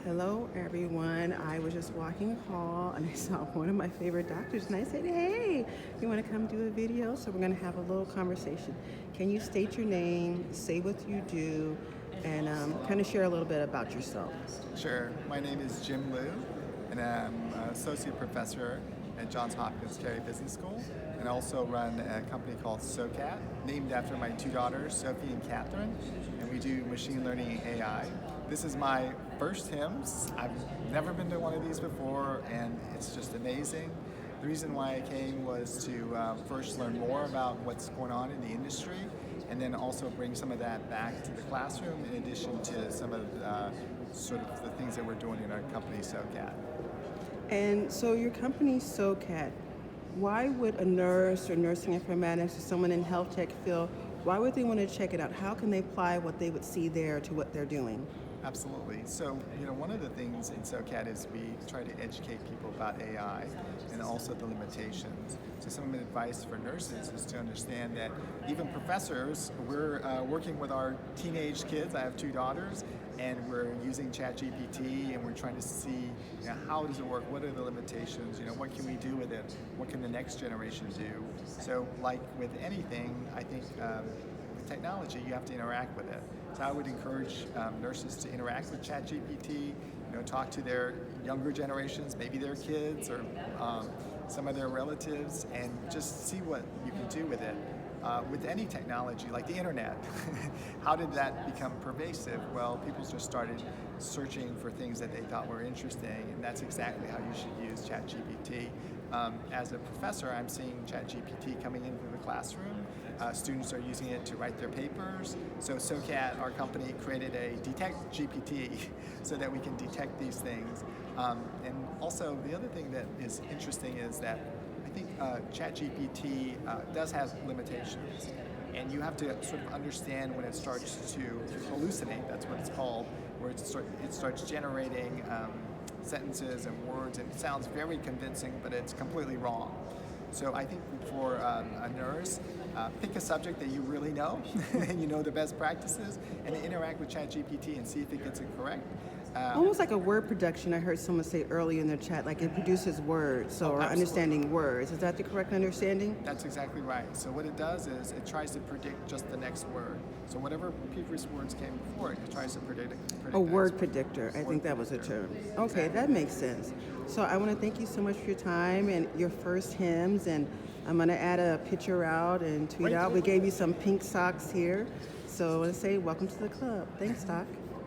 Hello, everyone. I was just walking the hall and I saw one of my favorite doctors, and I said, "Hey, you want to come do a video?" So we're going to have a little conversation. Can you state your name, say what you do, and kind of share a little bit about yourself? Sure. My name is Jim Liew, and I'm an associate professor at John Hopkins Business School, and I also run a company called SoCat, named after my two daughters, Sophie and Catherine, and we do machine learning and AI. This is my first HIMSS. I've never been to one of these before, and it's just amazing. The reason why I came was to first learn more about what's going on in the industry, and then also bring some of that back to the classroom in addition to some of the sort of the things that we're doing in our company, SoCat. And so your company, SoCat, why would a nurse or nursing informatics or someone in health tech feel, why would they want to check it out? How can they apply what they would see there to what they're doing? Absolutely. So, one of the things in SoCat is we try to educate people about AI and also the limitations. So some of the advice for nurses is to understand that even professors, we're working with our teenage kids. I have two daughters, and we're using ChatGPT, and we're trying to see how does it work, what are the limitations, what can we do with it, what can the next generation do. So like with anything, I think with technology, you have to interact with it. So I would encourage nurses to interact with ChatGPT, talk to their younger generations, maybe their kids or some of their relatives, and just see what you can do with it. With any technology, like the internet, how did that become pervasive? Well, people just started searching for things that they thought were interesting, and that's exactly how you should use ChatGPT. As a professor, I'm seeing ChatGPT coming into the classroom. Students are using it to write their papers. So SoCat, our company, created a Detect GPT so that we can detect these things. And also, the other thing that is interesting is that I think ChatGPT does have limitations, and you have to sort of understand when it starts to hallucinate. That's what it's called, where it starts generating sentences and words, and it sounds very convincing, but it's completely wrong. So I think for a nurse, pick a subject that you really know, and you know the best practices, and interact with ChatGPT and see if it gets it correct. Almost like a word production. I heard someone say earlier in the chat, like it produces words, or Absolutely. Understanding words. Is that the correct understanding? That's exactly right. So what it does is it tries to predict just the next word. So whatever previous words came before it, it tries to predict A word predictor. I think that was a term. Okay, Exactly. that makes sense. So I want to thank you so much for your time and your first hymns, and I'm going to add a picture out and tweet Great. out. We gave you some pink socks here. So I want to say welcome to the club. Thanks, Doc.